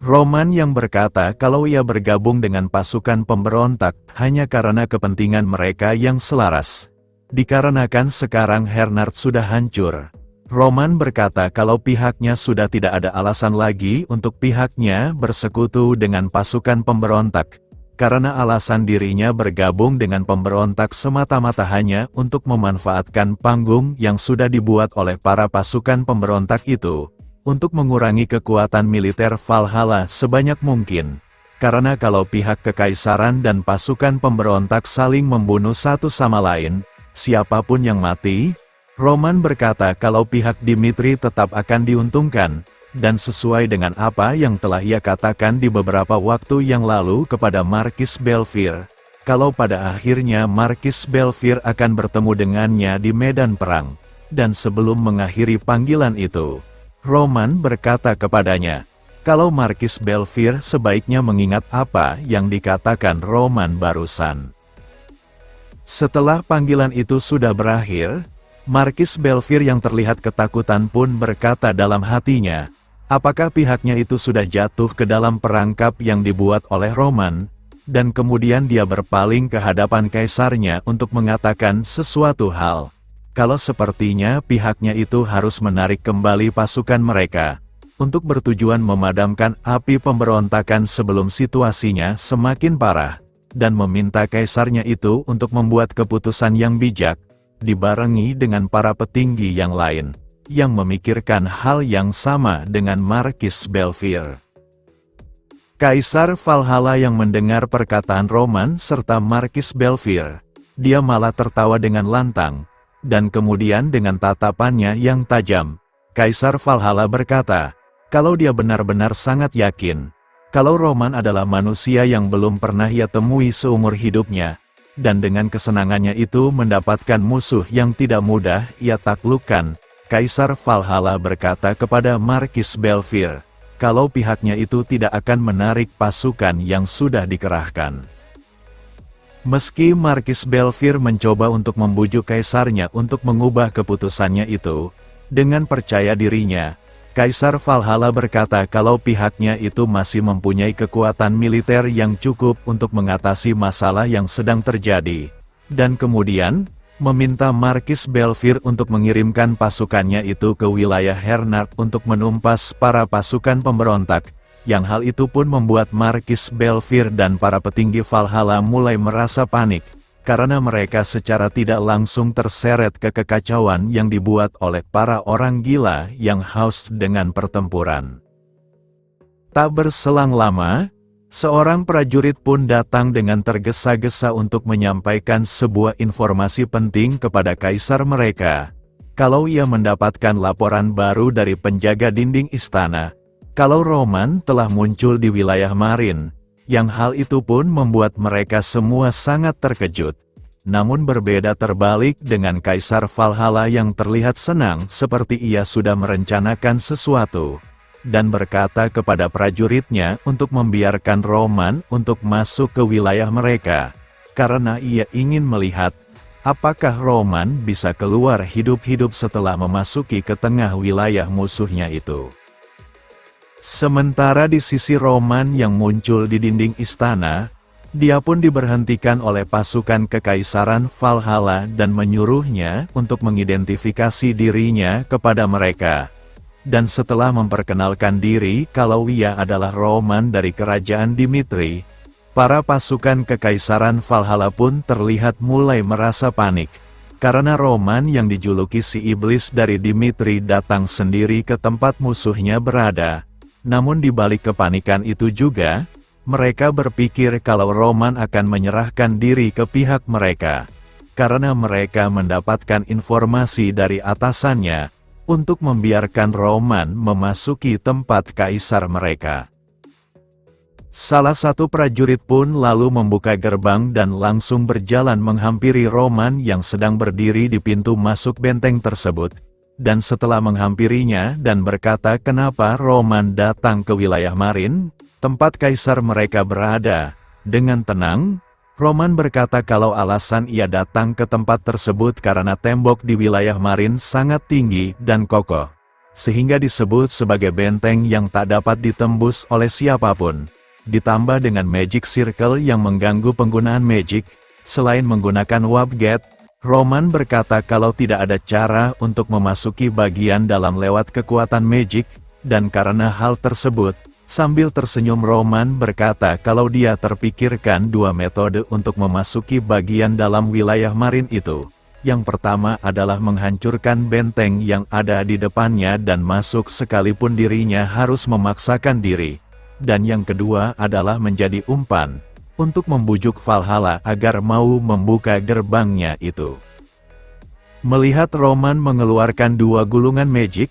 Roman yang berkata kalau ia bergabung dengan pasukan pemberontak hanya karena kepentingan mereka yang selaras. Dikarenakan sekarang Hernard sudah hancur. Roman berkata kalau pihaknya sudah tidak ada alasan lagi untuk pihaknya bersekutu dengan pasukan pemberontak. Karena alasan dirinya bergabung dengan pemberontak semata-mata hanya untuk memanfaatkan panggung yang sudah dibuat oleh para pasukan pemberontak itu, untuk mengurangi kekuatan militer Valhalla sebanyak mungkin. Karena kalau pihak kekaisaran dan pasukan pemberontak saling membunuh satu sama lain, siapapun yang mati, Roman berkata kalau pihak Dimitri tetap akan diuntungkan. Dan sesuai dengan apa yang telah ia katakan di beberapa waktu yang lalu kepada Marquis Belfier, kalau pada akhirnya Marquis Belfier akan bertemu dengannya di medan perang. Dan sebelum mengakhiri panggilan itu, Roman berkata kepadanya, kalau Marquis Belfier sebaiknya mengingat apa yang dikatakan Roman barusan. Setelah panggilan itu sudah berakhir, Marquis Belfier yang terlihat ketakutan pun berkata dalam hatinya, apakah pihaknya itu sudah jatuh ke dalam perangkap yang dibuat oleh Roman, dan kemudian dia berpaling ke hadapan kaisarnya untuk mengatakan sesuatu hal. Kalau sepertinya pihaknya itu harus menarik kembali pasukan mereka, untuk bertujuan memadamkan api pemberontakan sebelum situasinya semakin parah, dan meminta kaisarnya itu untuk membuat keputusan yang bijak, dibarengi dengan para petinggi yang lain yang memikirkan hal yang sama dengan Marquis Belfier. Kaisar Valhalla yang mendengar perkataan Roman serta Marquis Belfier, dia malah tertawa dengan lantang, dan kemudian dengan tatapannya yang tajam, Kaisar Valhalla berkata, kalau dia benar-benar sangat yakin, kalau Roman adalah manusia yang belum pernah ia temui seumur hidupnya, dan dengan kesenangannya itu mendapatkan musuh yang tidak mudah ia taklukkan, Kaisar Valhalla berkata kepada Marquis Belfier, kalau pihaknya itu tidak akan menarik pasukan yang sudah dikerahkan. Meski Marquis Belfier mencoba untuk membujuk kaisarnya untuk mengubah keputusannya itu, dengan percaya dirinya, Kaisar Valhalla berkata kalau pihaknya itu masih mempunyai kekuatan militer yang cukup untuk mengatasi masalah yang sedang terjadi, dan kemudian meminta Marquis Belfier untuk mengirimkan pasukannya itu ke wilayah Hernard untuk menumpas para pasukan pemberontak, yang hal itu pun membuat Marquis Belfier dan para petinggi Valhalla mulai merasa panik, karena mereka secara tidak langsung terseret ke kekacauan yang dibuat oleh para orang gila yang haus dengan pertempuran. Tak berselang lama, seorang prajurit pun datang dengan tergesa-gesa untuk menyampaikan sebuah informasi penting kepada kaisar mereka. Kalau ia mendapatkan laporan baru dari penjaga dinding istana, kalau Roman telah muncul di wilayah Marin, yang hal itu pun membuat mereka semua sangat terkejut. Namun berbeda terbalik dengan Kaisar Valhalla yang terlihat senang seperti ia sudah merencanakan sesuatu, dan berkata kepada prajuritnya untuk membiarkan Roman untuk masuk ke wilayah mereka, karena ia ingin melihat, apakah Roman bisa keluar hidup-hidup setelah memasuki ke tengah wilayah musuhnya itu. Sementara di sisi Roman yang muncul di dinding istana, dia pun diberhentikan oleh pasukan kekaisaran Valhalla dan menyuruhnya untuk mengidentifikasi dirinya kepada mereka. Dan setelah memperkenalkan diri kalau ia adalah Roman dari kerajaan Dimitri, para pasukan kekaisaran Valhalla pun terlihat mulai merasa panik, karena Roman yang dijuluki si iblis dari Dimitri datang sendiri ke tempat musuhnya berada. Namun di balik kepanikan itu juga, mereka berpikir kalau Roman akan menyerahkan diri ke pihak mereka, karena mereka mendapatkan informasi dari atasannya, untuk membiarkan Roman memasuki tempat kaisar mereka. Salah satu prajurit pun lalu membuka gerbang dan langsung berjalan menghampiri Roman yang sedang berdiri di pintu masuk benteng tersebut, dan setelah menghampirinya dan berkata kenapa Roman datang ke wilayah Marin, tempat kaisar mereka berada, dengan tenang, Roman berkata kalau alasan ia datang ke tempat tersebut karena tembok di wilayah Marin sangat tinggi dan kokoh, sehingga disebut sebagai benteng yang tak dapat ditembus oleh siapapun. Ditambah dengan Magic Circle yang mengganggu penggunaan magic, selain menggunakan Warp Gate, Roman berkata kalau tidak ada cara untuk memasuki bagian dalam lewat kekuatan magic, dan karena hal tersebut, sambil tersenyum Roman berkata kalau dia terpikirkan dua metode untuk memasuki bagian dalam wilayah Marine itu. Yang pertama adalah menghancurkan benteng yang ada di depannya dan masuk sekalipun dirinya harus memaksakan diri. Dan yang kedua adalah menjadi umpan, untuk membujuk Valhalla agar mau membuka gerbangnya itu. Melihat Roman mengeluarkan dua gulungan magic,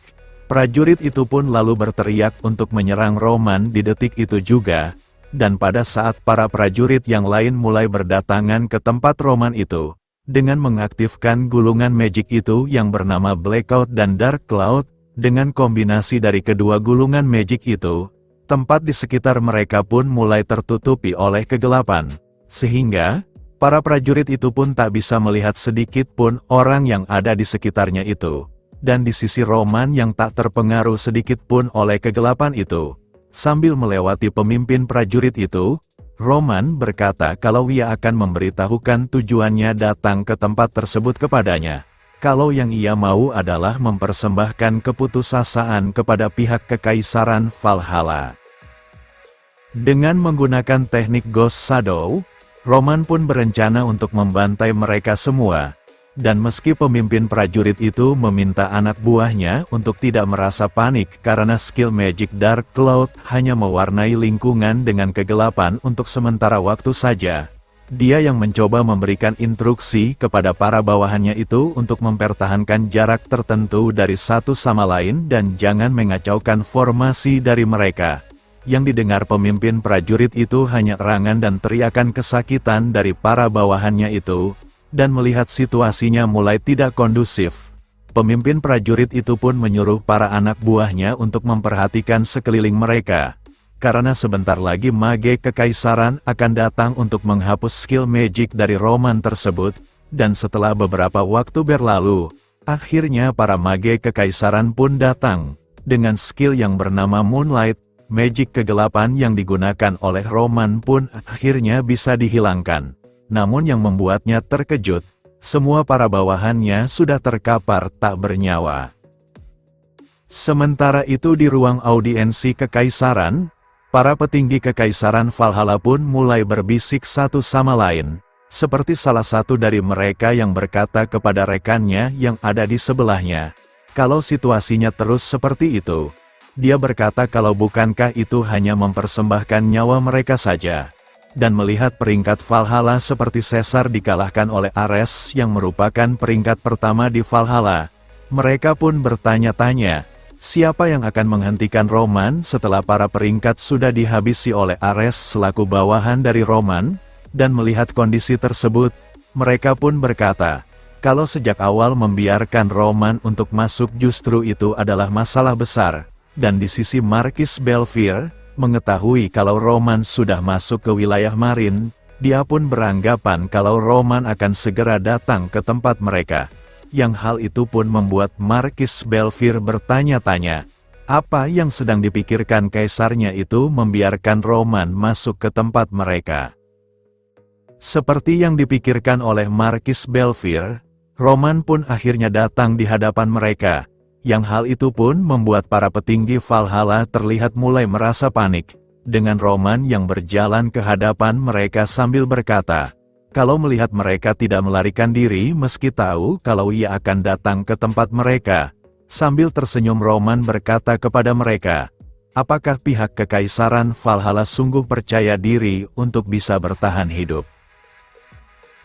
prajurit itu pun lalu berteriak untuk menyerang Roman di detik itu juga, dan pada saat para prajurit yang lain mulai berdatangan ke tempat Roman itu, dengan mengaktifkan gulungan magic itu yang bernama Blackout dan Dark Cloud, dengan kombinasi dari kedua gulungan magic itu, tempat di sekitar mereka pun mulai tertutupi oleh kegelapan, sehingga para prajurit itu pun tak bisa melihat sedikit pun orang yang ada di sekitarnya itu. Dan di sisi Roman yang tak terpengaruh sedikit pun oleh kegelapan itu, sambil melewati pemimpin prajurit itu, Roman berkata kalau ia akan memberitahukan tujuannya datang ke tempat tersebut kepadanya. Kalau yang ia mau adalah mempersembahkan keputusasaan kepada pihak Kekaisaran Valhalla. Dengan menggunakan teknik Ghost Shadow, Roman pun berencana untuk membantai mereka semua. Dan meski pemimpin prajurit itu meminta anak buahnya untuk tidak merasa panik karena skill Magic Dark Cloud hanya mewarnai lingkungan dengan kegelapan untuk sementara waktu saja, dia yang mencoba memberikan instruksi kepada para bawahannya itu untuk mempertahankan jarak tertentu dari satu sama lain dan jangan mengacaukan formasi dari mereka. Yang didengar pemimpin prajurit itu hanya erangan dan teriakan kesakitan dari para bawahannya itu. Dan melihat situasinya mulai tidak kondusif, pemimpin prajurit itu pun menyuruh para anak buahnya untuk memperhatikan sekeliling mereka. Karena sebentar lagi mage kekaisaran akan datang untuk menghapus skill magic dari Roman tersebut, dan setelah beberapa waktu berlalu, akhirnya para mage kekaisaran pun datang, dengan skill yang bernama Moonlight, magic kegelapan yang digunakan oleh Roman pun akhirnya bisa dihilangkan. Namun yang membuatnya terkejut, semua para bawahannya sudah terkapar tak bernyawa. Sementara itu di ruang audiensi kekaisaran, para petinggi kekaisaran Valhalla pun mulai berbisik satu sama lain, seperti salah satu dari mereka yang berkata kepada rekannya yang ada di sebelahnya, kalau situasinya terus seperti itu, dia berkata kalau bukankah itu hanya mempersembahkan nyawa mereka saja. Dan melihat peringkat Valhalla seperti Caesar dikalahkan oleh Ares yang merupakan peringkat pertama di Valhalla, mereka pun bertanya-tanya, siapa yang akan menghentikan Roman setelah para peringkat sudah dihabisi oleh Ares selaku bawahan dari Roman, dan melihat kondisi tersebut, mereka pun berkata, kalau sejak awal membiarkan Roman untuk masuk justru itu adalah masalah besar, dan di sisi Marquis Belfier, mengetahui kalau Roman sudah masuk ke wilayah Marine, dia pun beranggapan kalau Roman akan segera datang ke tempat mereka. Yang hal itu pun membuat Marquis Belfier bertanya-tanya, apa yang sedang dipikirkan kaisarnya itu membiarkan Roman masuk ke tempat mereka. Seperti yang dipikirkan oleh Marquis Belfier, Roman pun akhirnya datang di hadapan mereka. Yang hal itu pun membuat para petinggi Valhalla terlihat mulai merasa panik, dengan Roman yang berjalan ke hadapan mereka sambil berkata, kalau melihat mereka tidak melarikan diri meski tahu kalau ia akan datang ke tempat mereka, sambil tersenyum Roman berkata kepada mereka, apakah pihak kekaisaran Valhalla sungguh percaya diri untuk bisa bertahan hidup?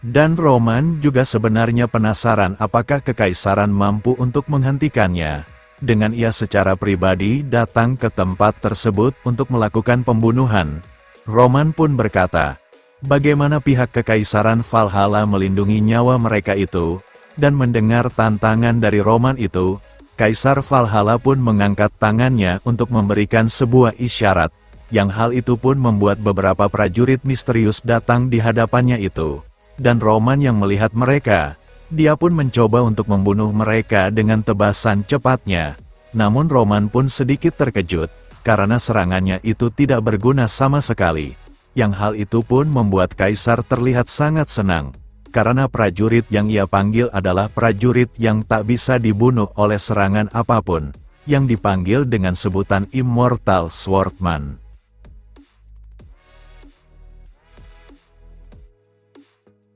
Dan Roman juga sebenarnya penasaran apakah kekaisaran mampu untuk menghentikannya. Dengan ia secara pribadi datang ke tempat tersebut untuk melakukan pembunuhan. Roman pun berkata, bagaimana pihak kekaisaran Valhalla melindungi nyawa mereka itu, dan mendengar tantangan dari Roman itu, Kaisar Valhalla pun mengangkat tangannya untuk memberikan sebuah isyarat, yang hal itu pun membuat beberapa prajurit misterius datang di hadapannya itu. Dan Roman yang melihat mereka, dia pun mencoba untuk membunuh mereka dengan tebasan cepatnya. Namun Roman pun sedikit terkejut, karena serangannya itu tidak berguna sama sekali. Yang hal itu pun membuat Kaisar terlihat sangat senang, karena prajurit yang ia panggil adalah prajurit yang tak bisa dibunuh oleh serangan apapun, yang dipanggil dengan sebutan Immortal Swordman.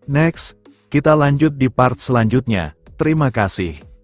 Next, kita lanjut di part selanjutnya. Terima kasih.